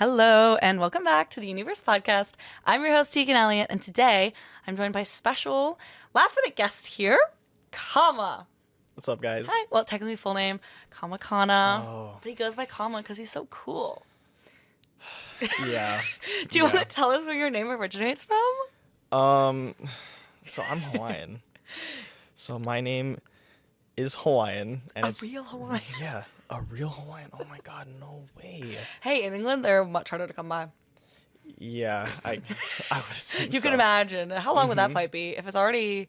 Hello, and welcome back to the Universe Podcast. I'm your host, Teagan Elliott, and today I'm joined by special last-minute guest here, Kama. What's up, guys? Hi. Well, technically full name, Kamakana, Oh, but he goes by Kama because he's so cool. yeah. Do you want Yeah. to tell us where your name originates from? So I'm Hawaiian. So my name is Hawaiian, and A it's real Hawaiian. yeah, a real Hawaiian. Oh my God, no way. Hey, in England, they're much harder to come by. Yeah, I would assume You so. can imagine. How long would that flight be? If it's already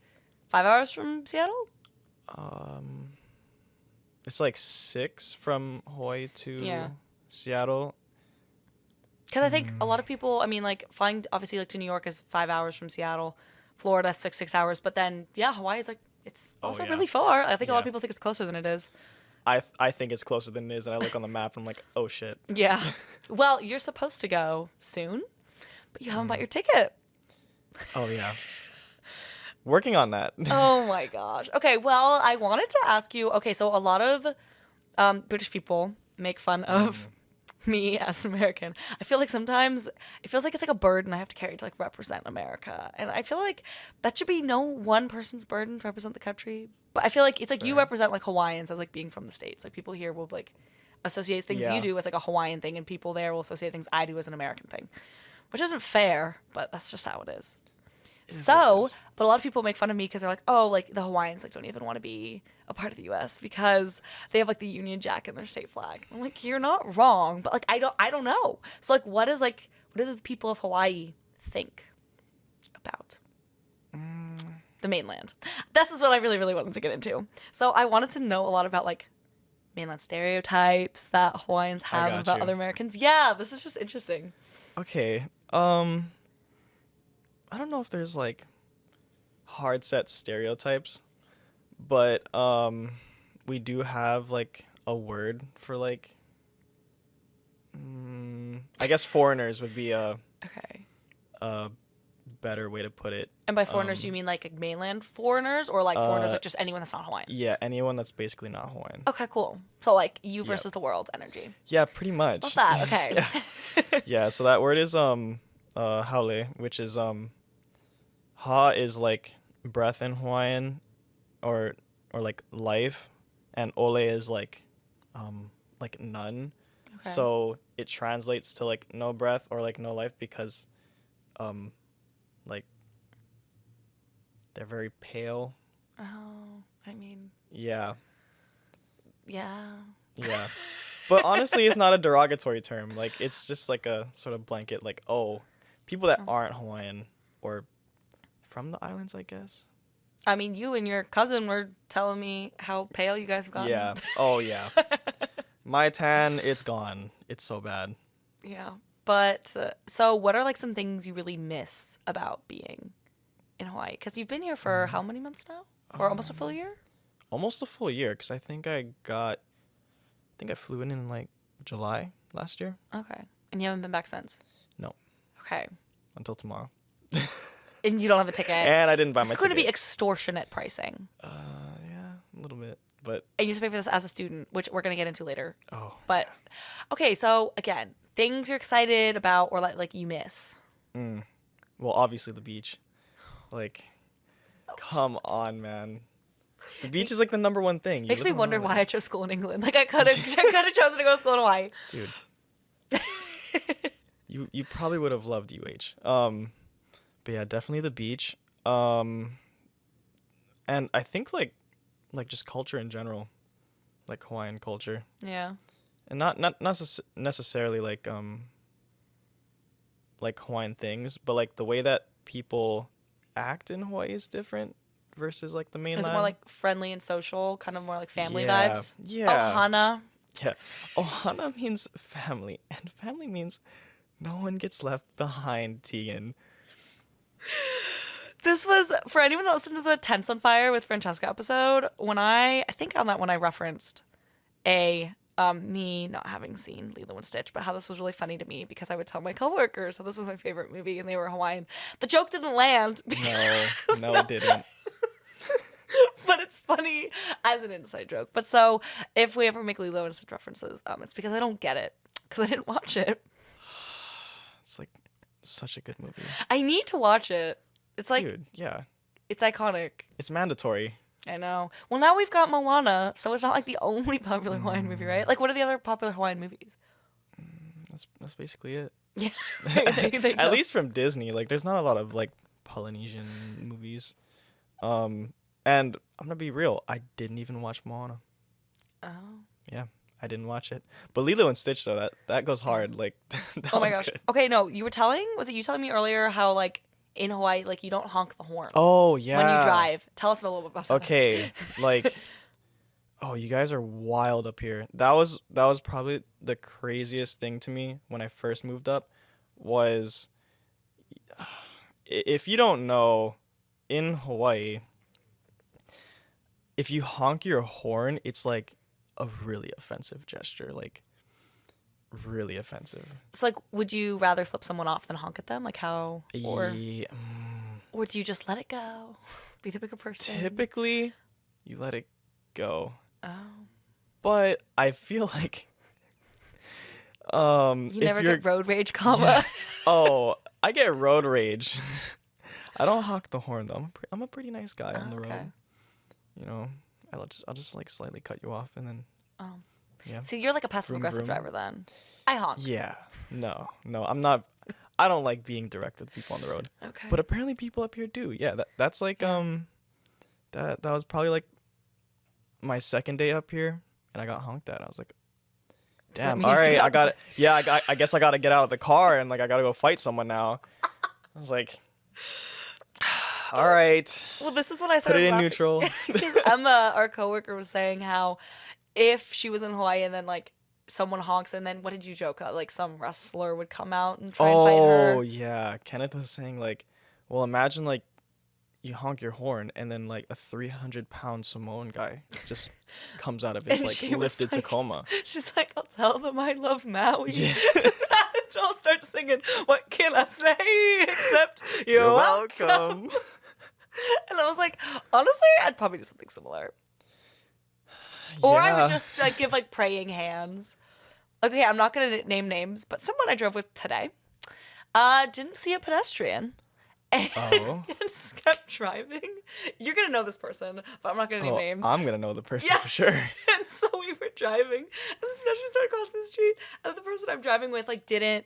5 hours from Seattle? It's like 6 from Hawaii to Yeah. Seattle. Because I think a lot of people, I mean, like, flying, obviously, like, to New York is 5 hours from Seattle. Florida's like 6 hours. But then, yeah, Hawaii is, like, it's Oh, also yeah. really far. I think a lot of Yeah. people think it's closer than it is. I think it's closer than it is, and I look on the map and I'm like, oh shit. Yeah. Well, you're supposed to go soon, but you haven't bought your ticket. Oh yeah. Working on that. Oh, my gosh. Okay, well, I wanted to ask you, okay, so a lot of British people make fun of me as an American. I feel like sometimes it feels like it's like a burden I have to carry to like represent America. And I feel like that should be no one person's burden to represent the country. But I feel like it's like you Fair. represent like Hawaiians as like being from the States. Like people here will like associate things Yeah. you do as like a Hawaiian thing and people there will associate things I do as an American thing. Which isn't fair, but that's just how it is. is So, what it is. but a lot of people make fun of me because they're like, oh, like the Hawaiians like don't even want to be a part of the U.S. because they have like the Union Jack in their state flag. I'm like, you're not wrong, but like I don't know. So like, what do the people of Hawaii think about the mainland? This is what I really really wanted to get into. So I wanted to know a lot about like mainland stereotypes that Hawaiians have got about you. other Americans. Yeah, this is just interesting. Okay. I don't know if there's like hard set stereotypes, but we do have like a word for like I guess foreigners would be Okay. a better way to put it. And by foreigners, do you mean like mainland foreigners or like foreigners like just anyone that's not Hawaiian? Yeah, anyone that's basically not Hawaiian. Okay, cool. So like you versus the world energy. Yeah, pretty much. Love that. Okay. Yeah. Yeah, so that word is haole, which is ha is like breath in Hawaiian or like life, and ole is like none. Okay. So it translates to like no breath or like no life because like they're very pale. Oh, I mean, Yeah. yeah. Yeah. But honestly, it's not a derogatory term. Like, it's just like a sort of blanket, like, oh, people that aren't Hawaiian or from the islands, I guess. I mean, you and your cousin were telling me how pale you guys have gotten. Yeah. Oh, yeah. My tan, it's gone. It's so bad. Yeah. But so what are like some things you really miss about being in Hawaii? Because you've been here for how many months now? Or almost a full year? Almost a full year, because I think I flew in like July last year. Okay. And you haven't been back since? No, Okay. until tomorrow. And you don't have a ticket? And I didn't buy my It's ticket. going to be extortionate pricing. Yeah, a little bit. But, And you have to pay for this as a student, which we're going to get into later. oh. But okay, so again, things you're excited about or like you miss. Well, obviously the beach. Like, come on, man. The beach is like the number one thing. You Makes me live in wonder Hawaii. why I chose school in England. Like I could have chosen to go to school in Hawaii. Dude. You probably would have loved UH. But yeah, definitely the beach. And I think like just culture in general, like Hawaiian culture, Yeah. and not necessarily like Hawaiian things, but like the way that people act in Hawaii is different versus like the mainland. Is it more like friendly and social, kind of more like family Yeah. vibes? Yeah. Ohana. Yeah. Ohana means family, and family means no one gets left behind, Teagan. This was for anyone that listened to the Tents on Fire with Francesca episode. When I think on that one I referenced me not having seen Lilo and Stitch, but how this was really funny to me because I would tell my coworkers how this was my favorite movie and they were Hawaiian. The joke didn't land. No, it didn't. But it's funny as an inside joke. But so if we ever make Lilo and Stitch references, it's because I don't get it because I didn't watch it. It's like such a good movie. I need to watch it. It's like Dude, yeah. it's iconic. It's mandatory. I know. Well, now we've got Moana, so it's not like the only popular Hawaiian movie, right? Like, what are the other popular Hawaiian movies? That's basically it. Yeah, there you go. At least from Disney. Like, there's not a lot of like Polynesian movies. And I'm gonna be real. I didn't even watch Moana. Oh. Yeah, I didn't watch it. But Lilo and Stitch though, that goes hard. Like, that Oh my one's gosh. good. Okay, no, was it you telling me earlier how like in Hawaii, like you don't honk the horn Oh yeah. when you drive? Tell us a little bit about that. Okay, like, oh, you guys are wild up here. That was probably the craziest thing to me when I first moved up. Was if you don't know, in Hawaii, if you honk your horn, it's like a really offensive gesture, like really offensive. So like, would you rather flip someone off than honk at them? Like how? Or Yeah, or do you just let it go? Be the bigger person. typically, you let it go, Oh. but I feel like You if never you're get road rage, comma. oh, I get road rage. I don't honk the horn though. I'm a pretty nice guy on the Okay. road. You know, I'll just like slightly cut you off and then Oh. yeah. See, you're like a passive aggressive vroom. driver then. I honk. Yeah. No, I'm not. I don't like being direct with people on the road. Okay. But apparently people up here do. Yeah, that's like that was probably like my second day up here and I got honked at. I was like, So that damn, means all you right, got- I got it. Yeah, I guess I got to get out of the car and like I got to go fight someone now. I was like, all right, Well, this is what I said. put it in neutral. 'Cause Emma, our coworker, was saying how if she was in Hawaii and then like someone honks and then what did you joke? Like some wrestler would come out and try and fight Oh her. yeah, Kenneth was saying like, well, imagine like you honk your horn and then like a 300-pound Samoan guy just comes out of his And like she was lifted like- Tacoma. She's like, I'll tell them I love Maui. Yeah. And I'll start singing, what can I say except you're welcome. And I was like, honestly, I'd probably do something similar. Or I Yeah. would just like give like praying hands. Okay, I'm not gonna name names, but someone I drove with today didn't see a pedestrian and Oh. just kept driving. You're gonna know this person, but I'm not gonna name Oh, names. I'm gonna know the person Yeah. for sure. And so we were driving, and this pedestrian started crossing the street, and the person I'm driving with like didn't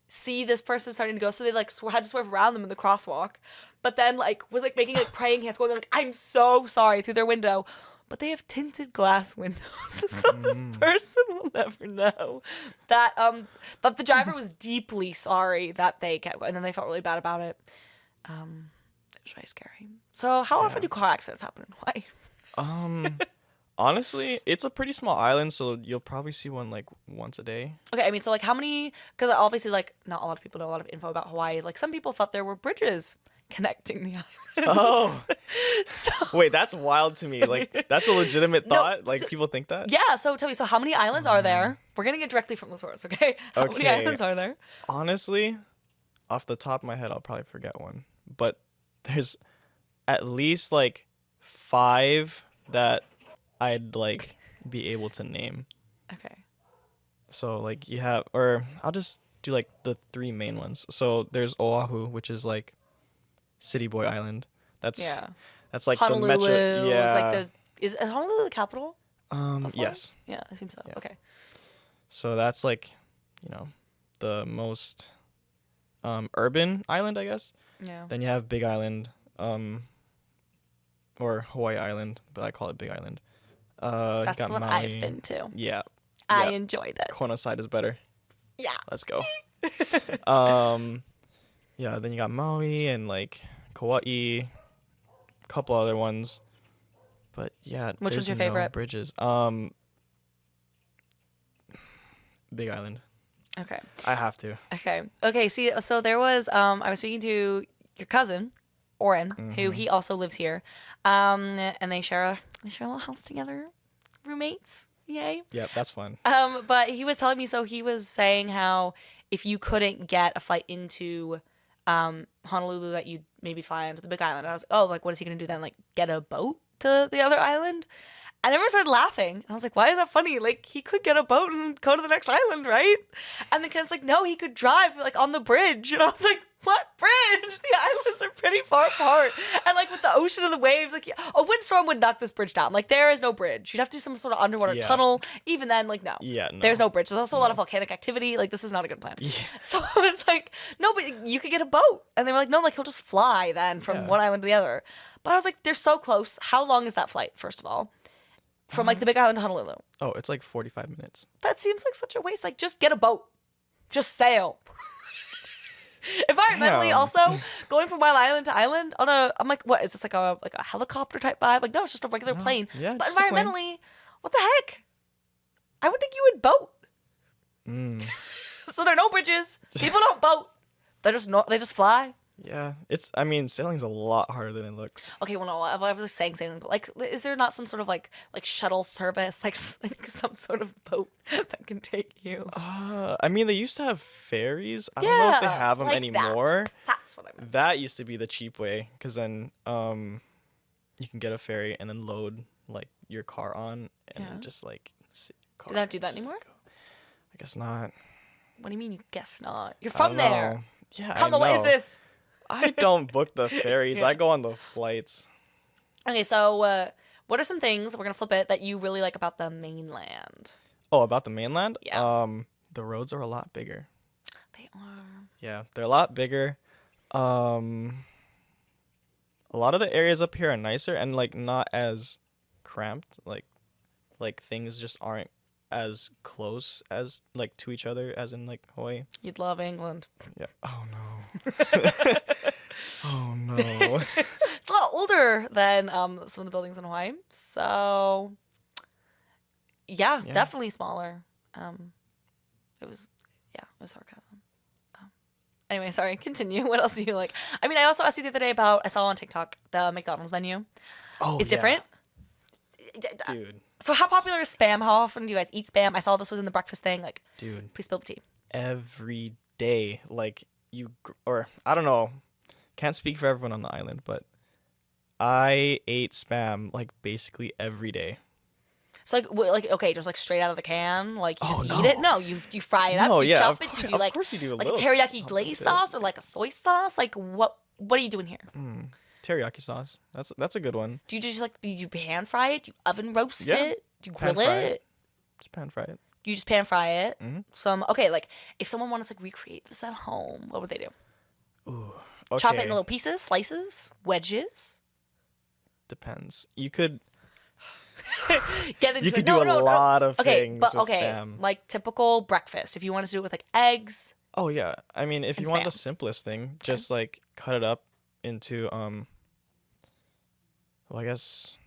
see this person starting to go, so they like had to swerve around them in the crosswalk. But then like was like making like praying hands, going like, "I'm so sorry" through their window. But they have tinted glass windows, so this person will never know that that the driver was deeply sorry that they kept, and then they felt really bad about it. It was really scary. So, how often do car accidents happen in Hawaii? Honestly, it's a pretty small island, so you'll probably see one like once a day. Okay, I mean, so like how many, because obviously like not a lot of people know a lot of info about Hawaii. Like some people thought there were bridges connecting the islands. Oh, So, wait, that's wild to me. Like, that's a legitimate No, thought. Like, people think that. yeah, so tell me, so how many islands are there? We're getting it directly from the source, okay? How many Okay. islands are there? Honestly, off the top of my head, I'll probably forget one. But there's at least like 5 that I'd like be able to name. Okay. So like you have, or I'll just do like the 3 main ones. So there's Oahu, which is like City Boy Island. That's Yeah. That's like Honolulu the metro. Yeah. is like is Honolulu the capital? of Hawaii? Yes. Yeah, I seems so. Yeah. Okay. So that's like, the most urban island, I guess. Yeah. Then you have Big Island, or Hawaii Island, but I call it Big Island. You That's got the one Maui. I've been to. Yeah. I Yeah. enjoyed it. Kona side is better. Yeah. Let's go. Yeah, then you got Maui and like Kauai, a couple other ones. But yeah, Which was there's your no favorite? bridges. Big Island. Okay. I have to. Okay. Okay. See, so there was I was speaking to your cousin, Oren, who he also lives here, and they share a little house together, roommates. Yay. Yeah, that's fun. But he was telling me, so he was saying how if you couldn't get a flight into Honolulu, that you'd maybe fly onto the Big Island. And I was like, oh, like what is he gonna do then? Like get a boat to the other island. And everyone started laughing. And I was like, why is that funny? Like, he could get a boat and go to the next island, right? And the kid's like, no, he could drive, like, on the bridge. And I was like, what bridge? The islands are pretty far apart. And, like, with the ocean and the waves, like, a windstorm would knock this bridge down. Like, there is no bridge. You'd have to do some sort of underwater tunnel. Even then, like, no. Yeah, no. There's no bridge. There's also a lot of volcanic activity. Like, this is not a good plan. Yeah. So it's like, no, but you could get a boat. And they were like, no, like, he'll just fly then from one island to the other. But I was like, they're so close. How long is that flight, first of all? From, like, the big island to Honolulu. Oh, it's like 45 minutes. That seems like such a waste. Like, just get a boat. Just sail. Environmentally, also, going from island to island on I'm like, what, is this like a helicopter type vibe? Like, no, it's just a regular plane. Yeah, but just a plane. environmentally, what the heck? I would think you would boat. So there are no bridges. People don't boat. They just fly. Yeah, I mean, sailing's a lot harder than it looks. Okay, well, no, I was just saying sailing. Like, is there not some sort of like shuttle service, like some sort of boat that can take you? I mean, they used to have ferries. I don't know if they have them like anymore. That's what I meant. That used to be the cheap way, because then you can get a ferry and then load like your car on and then just like sit your car. Do they not do that anymore? Go. I guess not. What do you mean you guess not? You're I from don't there. know. Yeah, Come I on, what is know. this? I don't book the ferries. I go on the flights. Okay, so what are some things, we're going to flip it, that you really like about the mainland? Oh, about the mainland? Yeah. The roads are a lot bigger. They are. Yeah, they're a lot bigger. A lot of the areas up here are nicer and like not as cramped. Like things just aren't as close as like to each other as in like Hawaii. You'd love England. Yeah. Oh no. Oh no. It's a lot older than some of the buildings in Hawaii. So, yeah. Definitely smaller. It was sarcasm. Anyway, sorry, continue. What else do you like? I mean, I also asked you the other day I saw on TikTok, the McDonald's menu. Oh, is different. Dude. So how popular is Spam? How often do you guys eat Spam? I saw this was in the breakfast thing. Like, dude, please spill the tea. Every day, like or I don't know, can't speak for everyone on the island, but I ate Spam like basically every day. So like okay, just like straight out of the can, like you just no. eat it? No, you fry it up, No, you yeah, chop of it, course, you do like of course you do a like little teriyaki something glaze to it. sauce or like a soy sauce. Like what are you doing here? Teriyaki sauce. That's a good one. Do you just like do you pan fry it? Do you oven roast Yeah. it? Do you grill Pan fry it? Just pan fry it. Do you just pan fry it? Mm-hmm. Okay, like if someone wanted to like recreate this at home, what would they do? Ooh. Okay. Chop it into little pieces, slices, wedges. Depends. You could. Get into You could it. do No, a lot of okay, things but with okay, Spam. like typical breakfast. If you wanted to do it with like eggs, Oh yeah. I mean, if And you want Spam. the simplest thing, just like cut it up into Well, I guess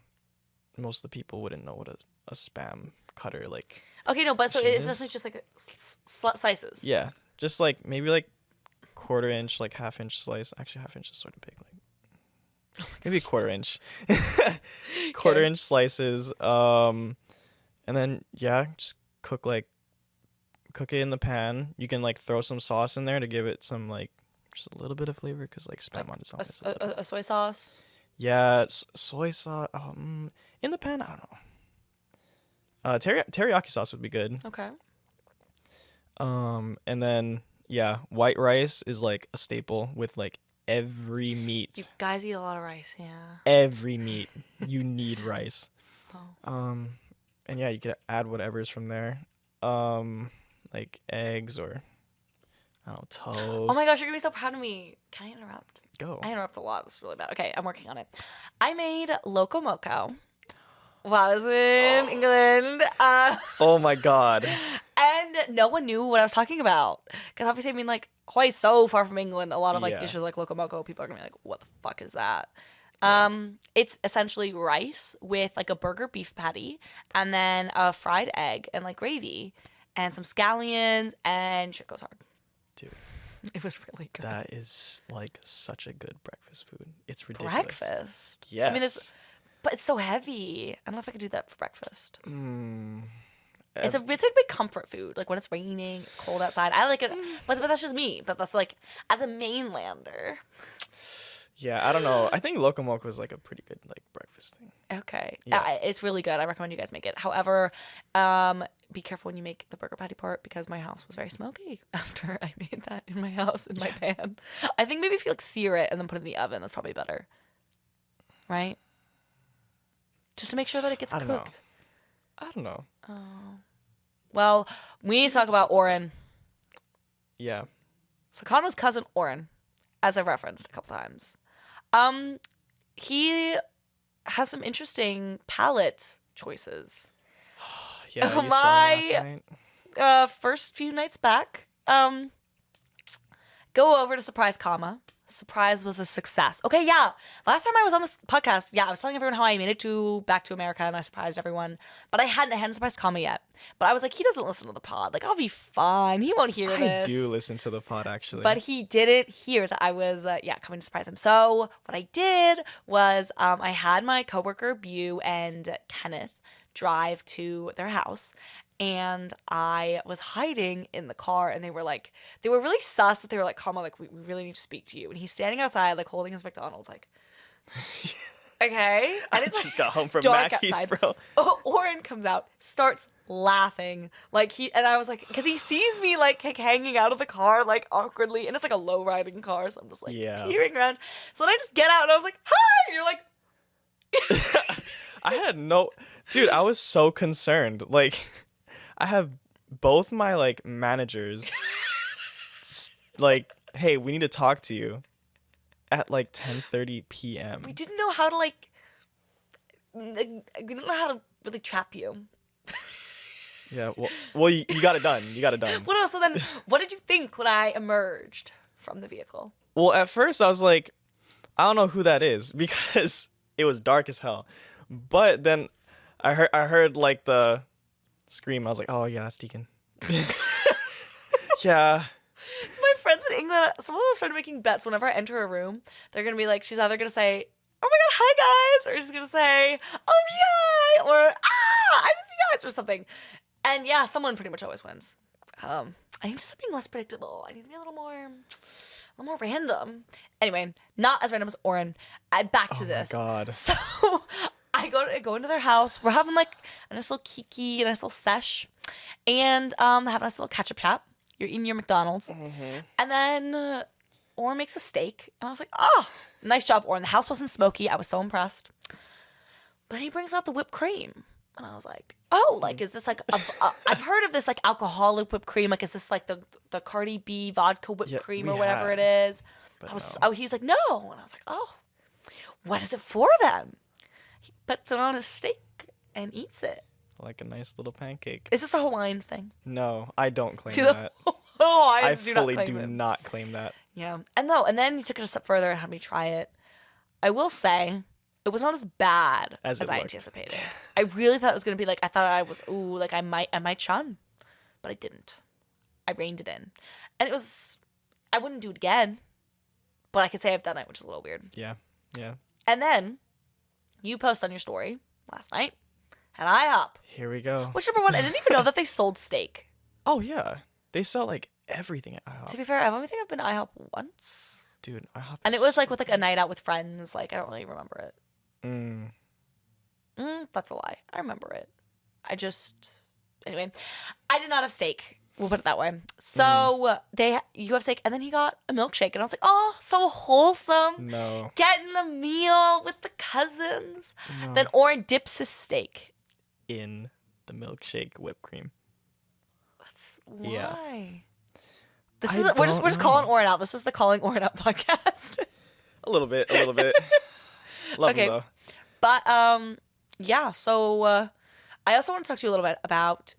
most of the people wouldn't know what a Spam cutter like. okay, no, but so Machine it's is? just like slices. Yeah, just like maybe like 1/4 inch, like 1/2 inch slice. Actually, 1/2 inch is sort of big. Like maybe 1/4 inch, 1/4 inch slices. And then just cook it in the pan. You can like throw some sauce in there to give it some like just a little bit of flavor because like Spam on its own. is a little bit- A soy sauce. Yeah, soy sauce. In the pan, I don't know. Teriyaki sauce would be good. Okay. And then white rice is like a staple with like every meat. You guys eat a lot of rice, yeah. Every meat, you need rice. Oh. And you could add whatever's from there. Like eggs or I don't know, toast. Oh my gosh, you're gonna be so proud of me. Can I interrupt? Go. I interrupt a lot. This is really bad. Okay, I'm working on it. I made loco moco while I was in England. Oh my god. And no one knew what I was talking about. Because obviously, I mean, like, Hawaii's so far from England. A lot of, like, Yeah. dishes like loco moco, people are going to be like, what the fuck is that? It's essentially rice with, like, a burger beef patty and then a fried egg and, like, gravy and some scallions and shit goes hard. Dude, It was really good. that is like such a good breakfast food. It's ridiculous. Breakfast? Yes. I mean, but it's so heavy. I don't know if I could do that for breakfast. It's a big comfort food. Like when it's raining, it's cold outside. I like it, but that's just me. But that's like as a mainlander. Yeah, I don't know. I think locomoco is like a pretty good like breakfast thing. Okay. Yeah. It's really good. I recommend you guys make it. However, be careful when you make the burger patty part because my house was very smoky after I made that in my house in my pan. I think maybe if you like sear it and then put it in the oven, that's probably better. Right? Just to make sure that it gets I don't know. cooked. I don't know. Well, we need to talk about Oren. Yeah. So Conrad's cousin Oren, as I've referenced a couple times, he has some interesting palette choices. Yeah, you saw that last night. First few nights back, go over to surprise Kama. Surprise was a success. Okay, yeah. Last time I was on this podcast, I was telling everyone how I made it back to America and I surprised everyone. But I hadn't surprised Kama yet. But I was like, he doesn't listen to the pod. Like, I'll be fine. He won't hear this. I do listen to the pod, actually. But he didn't hear that I was, coming to surprise him. So what I did was I had my coworker, Bew, and Kenneth drive to their house. And I was hiding in the car, and they were really sus, but they were like, Kama, like, we really need to speak to you. And he's standing outside, like, holding his McDonald's, like, okay. And it's just got home from dark Mackey's, outside. bro. Oh, Oren comes out, starts laughing, and I was like, because he sees me, like hanging out of the car, like, awkwardly, and it's, like, a low-riding car, so I'm just, like, peering around. So then I just get out, and I was like, hi! And you're like... I had no... Dude, I was so concerned. Like... I have both my, like, managers, like, hey, we need to talk to you at, like, 10:30 p.m. We didn't know how to, like, we didn't know how to really trap you. Yeah, well, you got it done. You got it done. Well, no, so then, what did you think when I emerged from the vehicle? Well, at first, I was like, I don't know who that is, because it was dark as hell. But then I heard like, the... scream. I was like, oh yeah, that's Teagan. Yeah. My friends in England, some of them have started making bets whenever I enter a room. They're gonna be like, she's either gonna say, oh my god, hi guys, or she's gonna say, oh hi, or I miss you guys, or something. And yeah, someone pretty much always wins. I need to start being less predictable. I need to be a little more random. Anyway, not as random as Oren. Back to this. Oh my god. So I go into their house. We're having like a nice little kiki, a nice little sesh, and having a nice little catch-up chat. You're eating your McDonald's, and then Oren makes a steak, and I was like, "Oh, nice job, Oren." The house wasn't smoky. I was so impressed. But he brings out the whipped cream, and I was like, "Oh, like is this like I've heard of this like alcoholic whipped cream? Like is this like the Cardi B vodka whipped cream or whatever it is?" But he was like, "No," and I was like, "Oh, what is it for then?" He puts it on a steak and eats it. Like a nice little pancake. Is this a Hawaiian thing? No, I don't claim that. I fully do not claim that. Yeah. And then he took it a step further and had me try it. I will say, it was not as bad as I anticipated. I really thought it was going to be like, I thought I was, like I might shun. But I didn't. I reined it in. And it was, I wouldn't do it again. But I could say I've done it, which is a little weird. Yeah. Yeah. And then, you post on your story last night, had IHOP. Here we go. Which, number one, I didn't even know that they sold steak. Oh, yeah. They sell, like, everything at IHOP. To be fair, I only think I've been to IHOP once. Dude, IHOP. And it was, like, with, like, a night out with friends. Like, I don't really remember it. That's a lie. I remember it. Anyway, I did not have steak. We'll put it that way. So, you have steak, and then he got a milkshake. And I was like, oh, so wholesome. No. Getting a meal with the cousins. No. Then Oren dips his steak in the milkshake whipped cream. Why? Yeah. We're just calling Oren out. This is the Calling Oren Out podcast. A little bit. Love him though. But yeah. So I also want to talk to you a little bit about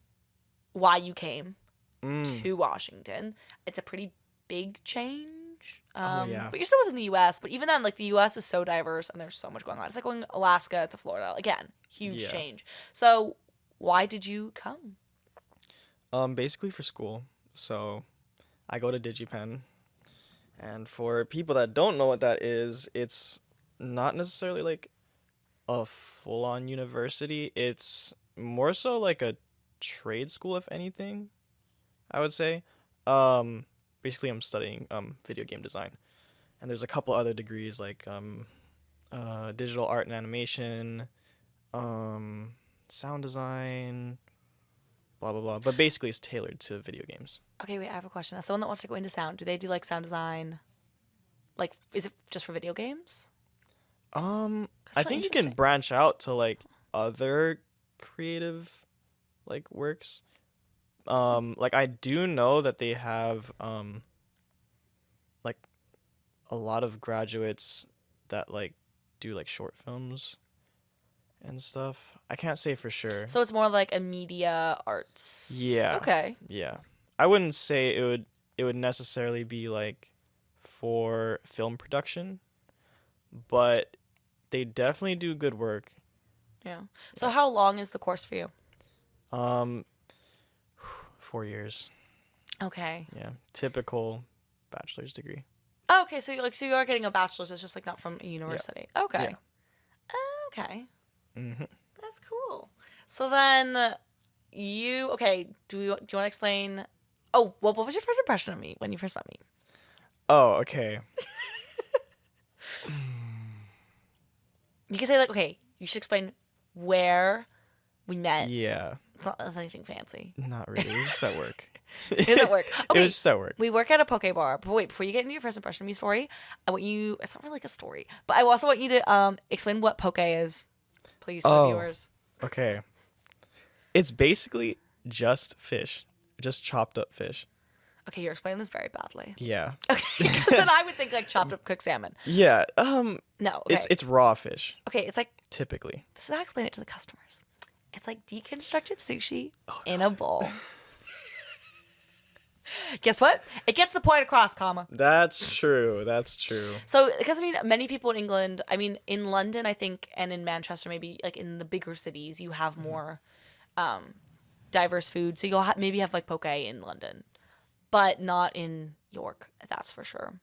why you came to Washington. It's a pretty big change. Yeah. But you're still within the U.S. But even then, like the U.S. is so diverse and there's so much going on. It's like going Alaska to Florida. Again, huge change. So why did you come? Basically for school. So I go to DigiPen. And for people that don't know what that is, it's not necessarily like a full-on university. It's more so like a trade school, if anything, I would say. Basically I'm studying video game design. And there's a couple other degrees like digital art and animation, sound design, blah blah blah. But basically, it's tailored to video games. Okay, wait, I have a question. As someone that wants to go into sound, do they do like sound design? Like, is it just for video games? I think you can branch out to like other creative like works. Like I do know that they have like a lot of graduates that like do like short films and stuff. I can't say for sure. So it's more like a media arts. Yeah. Okay. Yeah. I wouldn't say it would necessarily be like for film production, but they definitely do good work. Yeah. So how long is the course for you? 4 years. Okay. Yeah. Typical bachelor's degree. Oh, okay, so you are getting a bachelor's. It's just like not from a university. Yeah. Okay. Yeah. Okay. Mm-hmm. That's cool. So then do you want to explain? Oh, well, what was your first impression of me when you first met me? Oh, okay. You can say like, okay, you should explain where we met. Yeah. It's not anything fancy. Not really. It was just at work. It was at work. Okay. It was just at work. We work at a poke bar. But wait, before you get into your first impression of me story, I want you, it's not really like a story, but I also want you to explain what poke is, please, to the viewers. Okay. It's basically just fish. Just chopped up fish. Okay, you're explaining this very badly. Yeah. Okay, because then I would think like chopped up cooked salmon. Yeah. No, okay. It's raw fish. Okay, it's like, Typically. this is how I explain it to the customers. It's like deconstructed sushi in a bowl. Guess what? It gets the point across, comma. That's true. That's true. So, because I mean, many people in England, I mean, in London, I think, and in Manchester, maybe like in the bigger cities, you have more diverse food. So you'll maybe have like poke in London, but not in York. That's for sure.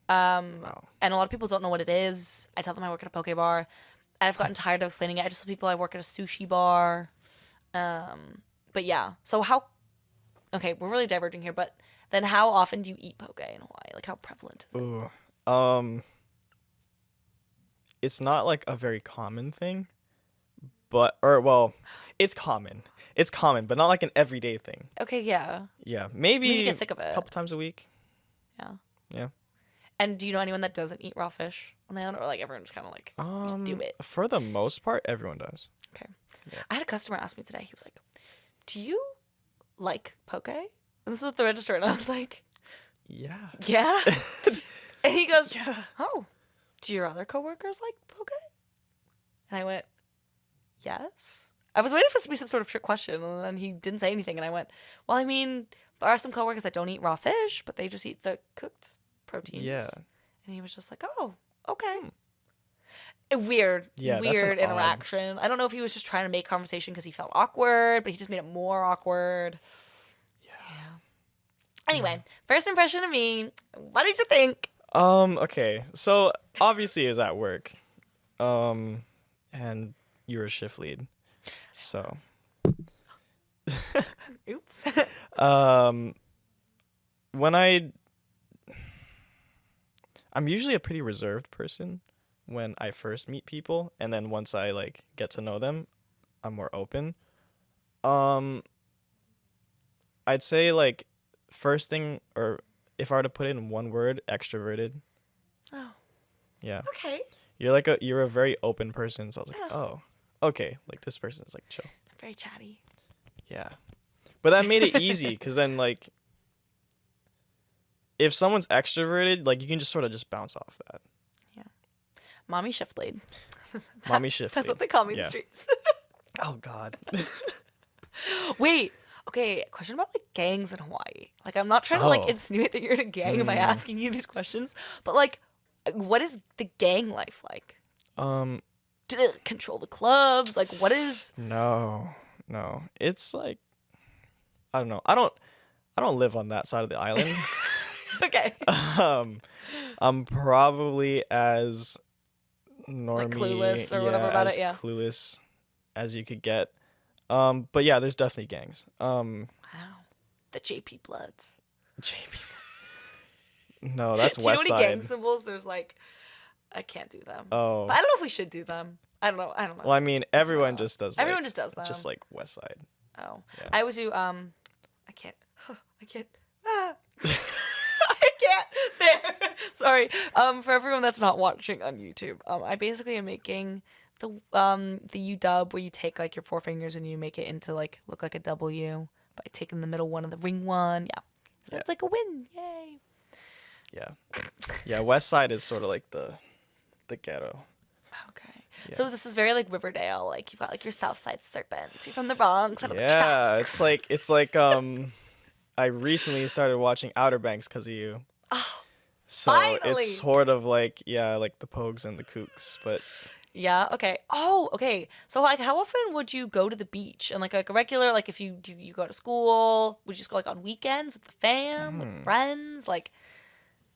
Wow. And a lot of people don't know what it is. I tell them I work at a poke bar. And I've gotten tired of explaining it. I just tell people I work at a sushi bar. But yeah. So okay, we're really diverging here, but then how often do you eat poke in Hawaii? Like how prevalent is it? Ooh. It's not like a very common thing, it's common. It's common, but not like an everyday thing. Okay, yeah. Yeah, maybe You get sick of it. a couple times a week. Yeah. Yeah. And do you know anyone that doesn't eat raw fish on the island, or like everyone's kind of like just do it? For the most part, everyone does. Okay. Yeah. I had a customer ask me today. He was like, "Do you like poke?" And this was at the register, and I was like, Yeah. "Yeah." And he goes, Yeah. "Oh, do your other coworkers like poke?" And I went, "Yes." I was waiting for this to be some sort of trick question, and then he didn't say anything. And I went, "Well, I mean, there are some coworkers that don't eat raw fish, but they just eat the cooked proteins." Yeah. And he was just like, "Oh, okay." Weird Yeah, that's an odd- interaction. I don't know if he was just trying to make conversation because he felt awkward, but he just made it more awkward. Yeah. Anyway, first impression of me. What did you think? Okay. So obviously it was at work. And you were a shift lead. So Oops. when I'm usually a pretty reserved person when I first meet people, and then once I like get to know them, I'm more open. I'd say like first thing, or if I were to put it in one word, extroverted. Oh. Yeah. Okay. You're a very open person, so I was like, oh, okay, like this person is like chill. Very chatty. Yeah. But that made it easy because then like if someone's extroverted, like you can just sort of just bounce off that. Yeah. Mommy shift lead. Mommy shift That's lead. what they call me in Yeah. the streets. Oh God. Wait. Okay, question about like gangs in Hawaii. Like I'm not trying to like Oh. insinuate that you're in a gang by asking you these questions, but like what is the gang life like? Do they control the clubs? Like what is No. It's like I don't know. I don't live on that side of the island. Okay. I'm probably as normie, clueless or whatever about as it, yeah. clueless as you could get. But yeah, there's definitely gangs. Wow. The JP Bloods. JP. No, that's Do you know West any gang Side. symbols? There's like I can't do them. Oh. But I don't know if we should do them. I don't know. Well, I mean, everyone just does. Everyone just does them. Just like West Side. Oh. Yeah. I always do. I can't. I can't. Ah. I can't. There. Sorry. For everyone that's not watching on YouTube, I basically am making the UW where you take like your four fingers and you make it into like look like a W by taking the middle one of the ring one. Yeah. So it's like a win. Yay. Yeah. Yeah. West Side is sort of like the ghetto. Okay. Yeah. So this is very like Riverdale. Like you've got like your South Side Serpents. You're from the Bronx. Out of the Yeah. tracks. It's like I recently started watching Outer Banks because of you. Oh, so finally. It's sort of like like the Pogues and the Kooks, but Yeah. Okay. Oh. Okay. So like, how often would you go to the beach and like a regular like if you go to school, would you just go like on weekends with the fam, with friends, like?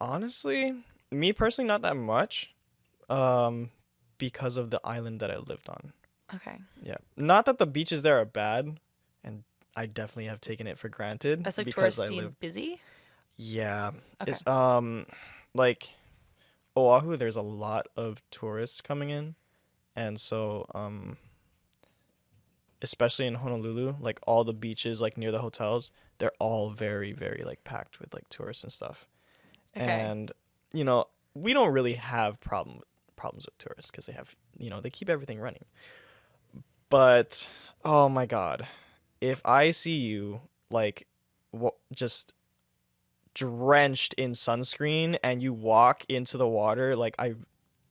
honestly, me personally, not that much, because of the island that I lived on. Okay. Yeah, not that the beaches there are bad, and I definitely have taken it for granted. That's like because touristy and busy. Yeah, Okay. it's like Oahu. There's a lot of tourists coming in, and so especially in Honolulu, like all the beaches like near the hotels, they're all very very like packed with like tourists and stuff. Okay. And we don't really have problems with tourists because they have they keep everything running. But oh my god, if I see you like just drenched in sunscreen and you walk into the water, like I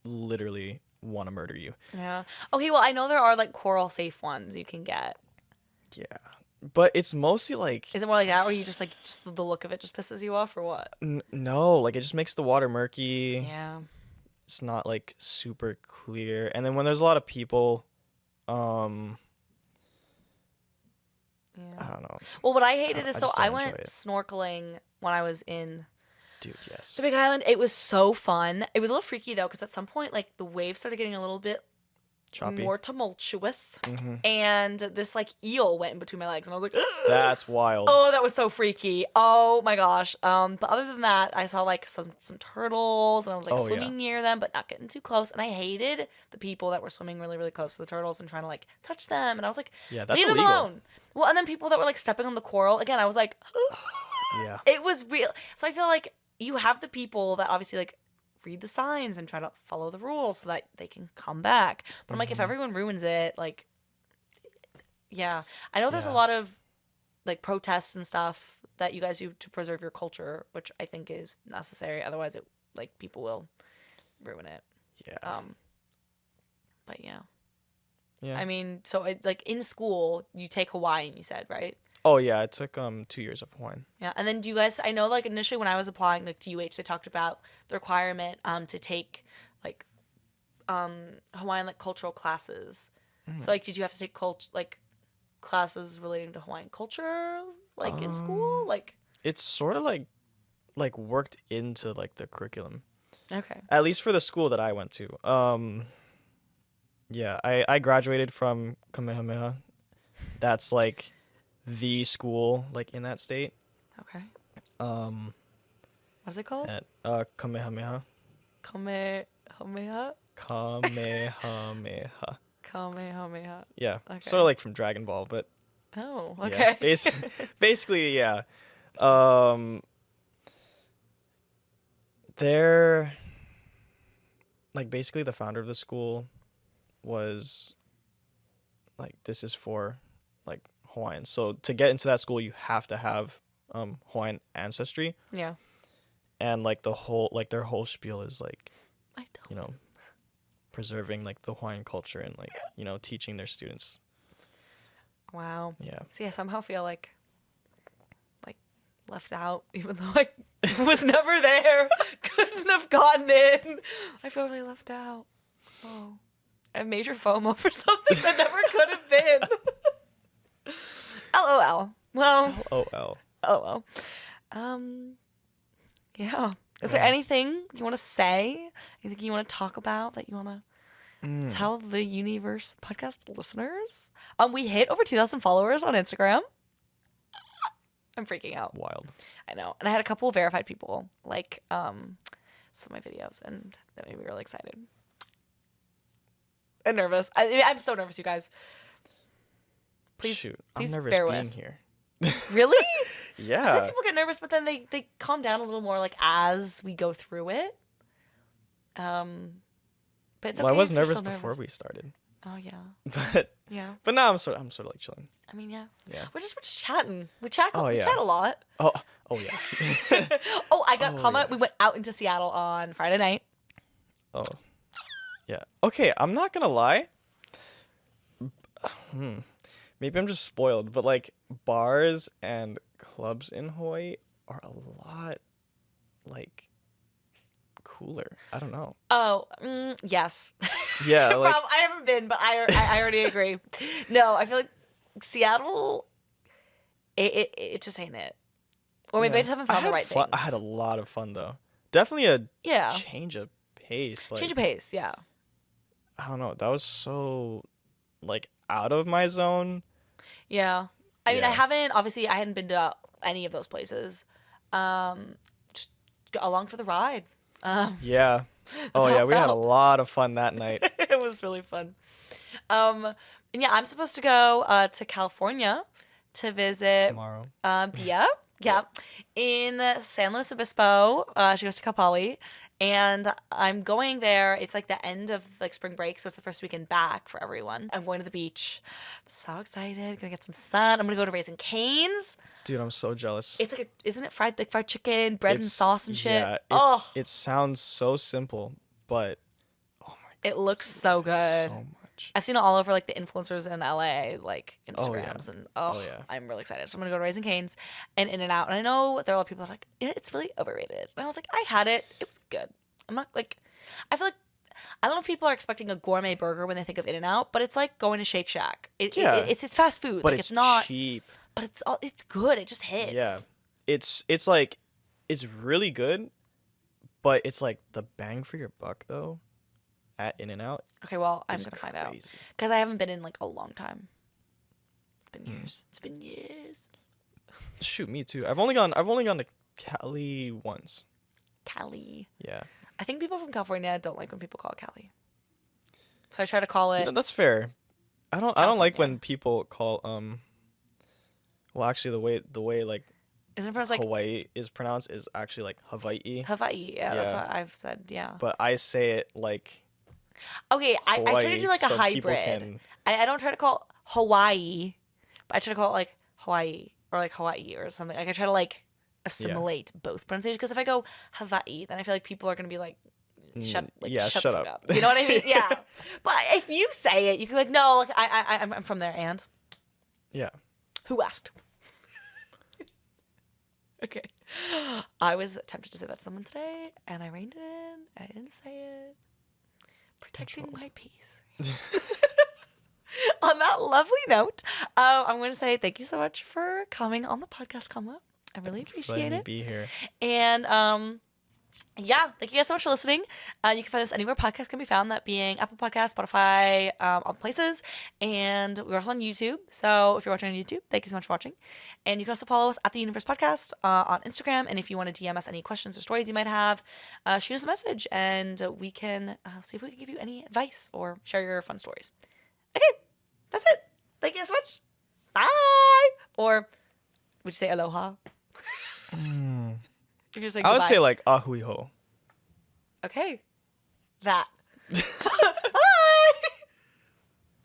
literally want to murder you. Yeah. Okay. Well, I know there are like coral safe ones you can get. Yeah, but it's mostly like Is it more like that, or you just like the look of it just pisses you off, or what? no, like it just makes the water murky. Yeah. It's not like super clear, and then when there's a lot of people, I Yeah. don't know. Well, what I hated is I so just I don't went enjoy it. snorkeling when I was in Dude, yes. the Big Island. It was so fun. It was a little freaky though, because at some point, like the waves started getting a little bit Choppy. more tumultuous, Mm-hmm. and this like eel went in between my legs, and I was like, That's wild. oh, that was so freaky. Oh my gosh. But other than that, I saw like some turtles, and I was like Oh, swimming yeah. near them, but not getting too close. And I hated the people that were swimming really, really close to the turtles and trying to like touch them. And I was like, Yeah, that's leave them illegal. alone. Well, and then people that were like stepping on the coral again, I was like, Yeah. it was real. So I feel like you have the people that obviously like read the signs and try to follow the rules so that they can come back. But I'm like, if everyone ruins it, like, yeah. I know there's a Yeah. lot of like protests and stuff that you guys do to preserve your culture, which I think is necessary. Otherwise, it like people will ruin it. Yeah. But yeah. Yeah. I mean, so like in school, you take Hawaiian, you said, right? Oh yeah, I took 2 years of Hawaiian. Yeah, and then do you guys? I know, like initially when I was applying like to UH, they talked about the requirement to take like Hawaiian like cultural classes. So like, did you have to take classes relating to Hawaiian culture like in school? Like, It's sort of like worked into like the curriculum, okay, at least for the school that I went to. Yeah, I graduated from Kamehameha. That's like the school like in that state. okay. What is it called? At Kamehameha. Kamehameha. Kamehameha. Kamehameha. Yeah, Okay. sort of like from Dragon Ball, but Oh, yeah, okay. basically, yeah. They're like basically the founder of the school was like, this is for like Hawaiians. So to get into that school, you have to have Hawaiian ancestry, Yeah. and like their whole spiel is like, I don't. preserving like the Hawaiian culture and like teaching their students. Wow. Yeah. See, I somehow feel like left out, even though I was never there, couldn't have gotten in. I feel really left out. Oh, I have major FOMO for something that never could have been. LOL. Well, LOL. LOL. Yeah. Is there anything you want to say? Anything you want to talk about that you want to tell the Universe podcast listeners? We hit over 2,000 followers on Instagram. I'm freaking out. Wild. I know. And I had a couple of verified people, like some of my videos, and that made me really excited and nervous. I'm so nervous, you guys. Please, I'm nervous bear being with. here. Really? I Yeah. think people get nervous, but then they calm down a little more like as we go through it. But it's okay. Well, I was if you're nervous still before we started, Oh yeah, but yeah. now I'm sort of like chilling. I mean, yeah. Yeah. We're just chatting. We chat. Oh, we yeah. chat a lot. Oh yeah. Oh, I got Oh, Kama. yeah. We went out into Seattle on Friday night. Oh. Yeah. Okay, I'm not gonna lie. Maybe I'm just spoiled, but like bars and clubs in Hawaii are a lot like cooler. I don't know. Oh, yes. Yeah, like I haven't been, but I already agree. No, I feel like Seattle, it just ain't it. Or maybe I yeah. just haven't found the right fun. things. I had a lot of fun though. Definitely a Yeah. change of pace. Like, Change of pace, yeah. I don't know. That was so like out of my zone. Yeah. I mean, Yeah. I hadn't been to any of those places. Just along for the ride. Yeah. Oh how yeah, it we had a felt. lot of fun that night. It was really fun. And yeah, I'm supposed to go to California to visit Tomorrow. Bia. Yeah. In San Luis Obispo. She goes to Cal Poly. And I'm going there. It's like the end of like spring break, so it's the first weekend back for everyone. I'm going to the beach. I'm so excited. Gonna get some sun. I'm gonna go to Raising Cane's. Dude, I'm so jealous. It's like isn't it fried chicken, bread and It's- sauce and shit? Yeah, it sounds so simple, but oh my It looks so god, good. so much. I've seen it all over like the influencers in LA, like Oh, yeah. Instagrams, and Oh, yeah. I'm really excited. So I'm gonna go to Raising Cane's and In-N-Out. And I know there are a lot of people that are like, it's really overrated. And I was like, I had it. It was good. I'm not like, I feel like, I don't know if people are expecting a gourmet burger when they think of In-N-Out, but it's like going to Shake Shack. Yeah. It's fast food. But like it's not, cheap. but it's good. It just hits. Yeah, it's like it's really good, but it's like the bang for your buck though. At In-N-Out. Okay, well, I'm is gonna find out crazy. because I haven't been in like a long time. It's been Hmm. years. It's been years. Shoot, me too. I've only gone to Cali once. Cali. Yeah. I think people from California don't like when people call it Cali. So I try to call it. No, that's fair. I don't like California. when people call well, actually the way like Isn't it pronounced like Hawaii is pronounced is actually like Hawaii, Hawaii? Yeah, that's Yeah. what I've said. Yeah. but I say it like Okay, I try to Hawaii do like a so people hybrid. can- I don't try to call it Hawaii, but I try to call it like Hawaii or like Hawaii or something. Like I try to like assimilate both pronunciations because if I go Hawaii, then I feel like people are gonna be like, shut yeah, the shut fuck up. You know what I mean? Yeah. But if you say it, you can be like, no, like I'm from there, and Yeah. who asked? Okay. I was tempted to say that to someone today, and I reined it in. I didn't say it. Protecting my peace. On that lovely note, I'm going to say thank you so much for coming on the podcast, Kama. I really appreciate Letting me it. be here. And yeah, thank you guys so much for listening. You can find us anywhere podcasts can be found, that being Apple Podcasts, Spotify, all the places. And we're also on YouTube. So if you're watching on YouTube, thank you so much for watching. And you can also follow us at The Universe Podcast on Instagram. And if you want to DM us any questions or stories you might have, shoot us a message and we can see if we can give you any advice or share your fun stories. Okay, that's it. Thank you so much. Bye. Or would you say aloha? If you're saying I would goodbye. say like ahui ho. Okay. That.